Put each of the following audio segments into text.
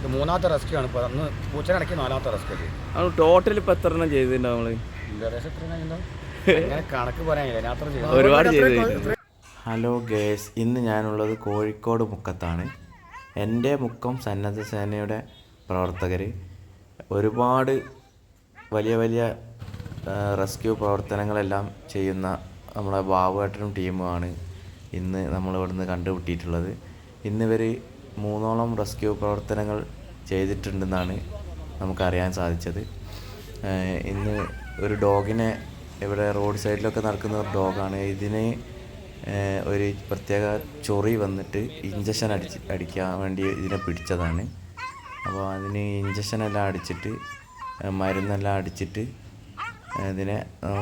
ഇത് മൂന്നാമത്തെ റെസ്ക്യൂ ആണ്. ഇപ്പോൾ അന്ന് പൂച്ചനടക്കി നാലാമത്തെ റെസ്ക്യൂ അത് ടോട്ടൽ ഇപ്പോൾ എത്ര എണ്ണം ചെയ്തിട്ടുണ്ടാവും നമ്മൾ? ഏകദേശം എത്ര കഴിഞ്ഞിട്ടുണ്ടാവും അങ്ങനെ കണക്ക് പറയാനില്ല, അതിനകത്ത് ചെയ്തു ഒരുപാട് ചെയ്ത്. ഹലോ ഗേസ്, ഇന്ന് ഞാനുള്ളത് കോഴിക്കോട് മുക്കത്താണ്. എൻ്റെ മുക്കം സന്നദ്ധ സേനയുടെ പ്രവർത്തകർ ഒരുപാട് വലിയ വലിയ റെസ്ക്യൂ പ്രവർത്തനങ്ങളെല്ലാം ചെയ്യുന്ന നമ്മളെ ബാബുവേട്ടനും ടീമുമാണ് ഇന്ന് നമ്മളിവിടുന്ന് കണ്ടുപിട്ടിട്ടുള്ളത്. ഇന്നിവർ 3ഓളം റെസ്ക്യൂ പ്രവർത്തനങ്ങൾ ചെയ്തിട്ടുണ്ടെന്നാണ് നമുക്കറിയാൻ സാധിച്ചത്. ഇന്ന് ഒരു ഡോഗിനെ, ഇവിടെ റോഡ് സൈഡിലൊക്കെ നടക്കുന്ന ഒരു ഡോഗാണ്, ഇതിന് ഒരു പ്രത്യേക ചൊറി വന്നിട്ട് ഇഞ്ചക്ഷൻ അടിക്കാൻ വേണ്ടി ഇതിനെ പിടിച്ചതാണ്. അപ്പോൾ അതിന് ഇഞ്ചക്ഷനെല്ലാം അടിച്ചിട്ട് മരുന്നെല്ലാം അടിച്ചിട്ട് ഇതിനെ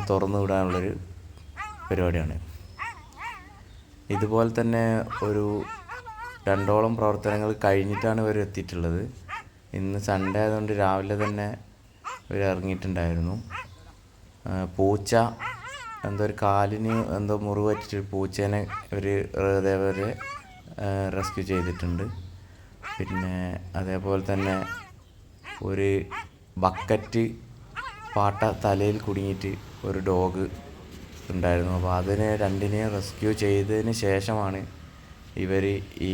തുറന്നു വിടാനുള്ളൊരു പരിപാടിയാണ്. ഇതുപോലെ തന്നെ ഒരു 2ഓളം പ്രവർത്തനങ്ങൾ കഴിഞ്ഞിട്ടാണ് ഇവർ എത്തിയിട്ടുള്ളത്. ഇന്ന് സൺഡേ ആയതുകൊണ്ട് രാവിലെ തന്നെ ഇവർ ഇറങ്ങിയിട്ടുണ്ടായിരുന്നു. പൂച്ച എന്തോ ഒരു കാലിന് എന്തോ മുറിവ് പറ്റിയിട്ട് പൂച്ചേനെ ഇതേപോലെ റെസ്ക്യൂ ചെയ്തിട്ടുണ്ട്. പിന്നെ അതേപോലെ തന്നെ ഒരു ബക്കറ്റ് പാട്ട തലയിൽ കുടുങ്ങിയിട്ട് ഒരു ഡോഗ് ഉണ്ടായിരുന്നു. അപ്പോൾ അതിനെ രണ്ടിനെയും റെസ്ക്യൂ ചെയ്തതിന് ശേഷമാണ് ഇവർ ഈ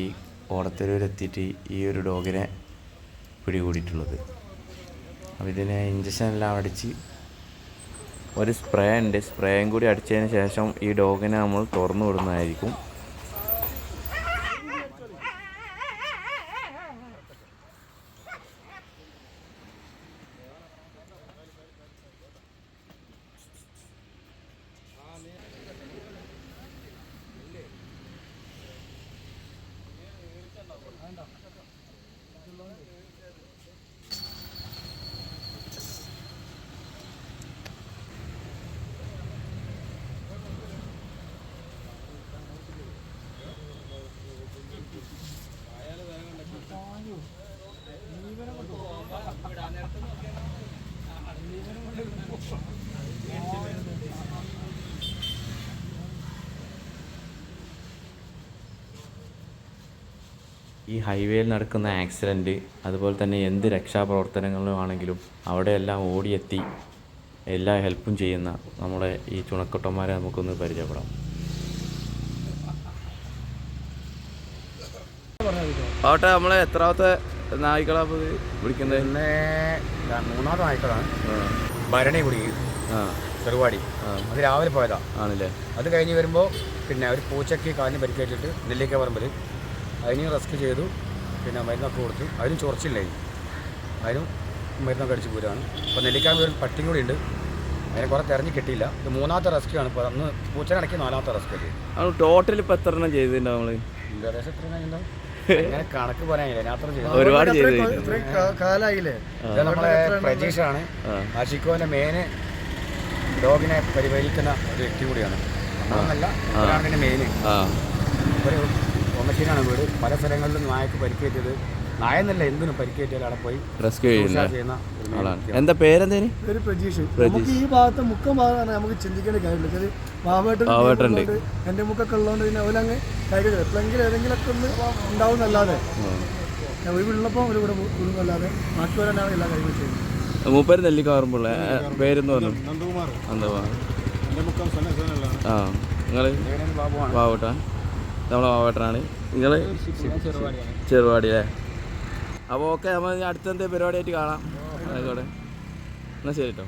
ഓടത്തെരുവിലെത്തിയിട്ട് ഈ ഒരു ഡോഗിനെ പിടികൂടിയിട്ടുള്ളത്. അപ്പോൾ ഇതിനെ ഇഞ്ചക്ഷൻ എല്ലാം അടിച്ച് ഒരു സ്പ്രേയും കൂടി അടിച്ചതിന് ശേഷം ഈ ഡോഗിനെ നമ്മൾ തുറന്നു വിടുന്നതായിരിക്കും. ഈ ഹൈവേയിൽ നടക്കുന്ന ആക്സിഡൻറ്റ്, അതുപോലെ തന്നെ എന്ത് രക്ഷാപ്രവർത്തനങ്ങളുമാണെങ്കിലും അവിടെയെല്ലാം ഓടിയെത്തി എല്ലാ ഹെൽപ്പും ചെയ്യുന്ന നമ്മുടെ ഈ ചുണക്കുട്ടന്മാരെ നമുക്കൊന്ന് പരിചയപ്പെടാം. ആവട്ടെ, നമ്മളെ എത്രാമത്തെ നായ്ക്കളാണ് വിളിക്കുന്നത്? പിന്നെ 3ാമത്തെ നായ്ക്കളാണ്. ഭരണി കുടുങ്ങി ചെറുവാടി, അത് രാവിലെ പോയതാണ് ആണല്ലേ. അത് കഴിഞ്ഞ് വരുമ്പോൾ പിന്നെ ഒരു പൂച്ചയ്ക്ക് കാലിന് പരിക്കേറ്റിട്ട് നെല്ലിക്ക പറമ്പിൽ അതിന് റെസ്ക്യൂ ചെയ്തു. പിന്നെ മരുന്നൊക്കെ കൊടുത്തു. അതിനും ചൊറച്ചില്ലായി, അതിനും മരുന്നൊക്കെ അടിച്ച് പോരാണ്. ഇപ്പോൾ നെല്ലിക്കാൻ ഒരു പട്ടിയും കൂടി ഉണ്ട്, അതിനെ കുറേ തിരഞ്ഞ് കിട്ടിയില്ല. ഇത് 3ാമത്തെ റെസ്ക്യൂ ആണ്. ഇപ്പോൾ അന്ന് പൂച്ചനടക്കി 4ാമത്തെ റെസ്ക്യൂ ചെയ്തു. ടോട്ടൽ ഇപ്പോൾ എത്ര എണ്ണം ചെയ്തിട്ടുണ്ടാവും നമ്മൾ? ഏകദേശം എത്ര കഴിഞ്ഞിട്ടുണ്ടാവും അങ്ങനെ കണക്ക് പറയാനില്ല, അതിനകത്ത് ചെയ്തു ഒരുപാട് കാലായില്ലേ. ഇത് നമ്മളെ പ്രജീഷാണ്, ആഷിക്കോന്റെ മെയിന് ഡോഗിനെ പരിപാലിക്കുന്ന ഒരു വ്യക്തി കൂടിയാണ്. നമ്മളല്ല മെയിന്. ഒരു കൊമറ്റീനാണ് വീട്. പല സ്ഥലങ്ങളിലും നായക്ക് പരിക്കേറ്റത്, നായെന്നല്ല എന്തിനും പരിക്കേറ്റാൽ അവിടെ പോയി റെസ്ക്യൂ ചെയ്യുന്ന ആളാണ്. എന്താ പേരെന്തേന്? പേര് പ്രജീഷ്. നമുക്ക് ഈ ഭാഗത്ത് മുക്കം ഭാഗമാണ് നമുക്ക് ചിന്തിക്കേണ്ട കാര്യമില്ല. ബാബേട്ടുണ്ട്, എൻ്റെ മുക്കൊക്കെ ഉള്ളതുകൊണ്ട് പിന്നെ അവരങ്ങ് കാര്യം എപ്പോഴെങ്കിലും ഏതെങ്കിലുമൊക്കെ ഒന്ന് ഉണ്ടാവുന്നല്ലാതെ ഒഴിവുള്ളപ്പോൾ ഒരു കൂടെ ഒഴിവല്ലാതെ ബാക്കിവരാനാണ് എല്ലാ കാര്യങ്ങളും ചെയ്യുന്നത്. മൂപ്പര് നെല്ലിക്കാറുമ്പോൾ പേരെന്ന് പറഞ്ഞു ആ നിങ്ങൾ ബാബുട്ടാ, നമ്മളെ ബാബുട്ടാണ്. നിങ്ങൾ ചെറുവാടി അല്ലേ? അപ്പോൾ ഓക്കെ, നമ്മൾ അടുത്തെന്തെങ്കിലും പരിപാടിയായിട്ട് കാണാം. ആയിക്കോട്ടെ, എന്നാൽ ശരി കേട്ടോ.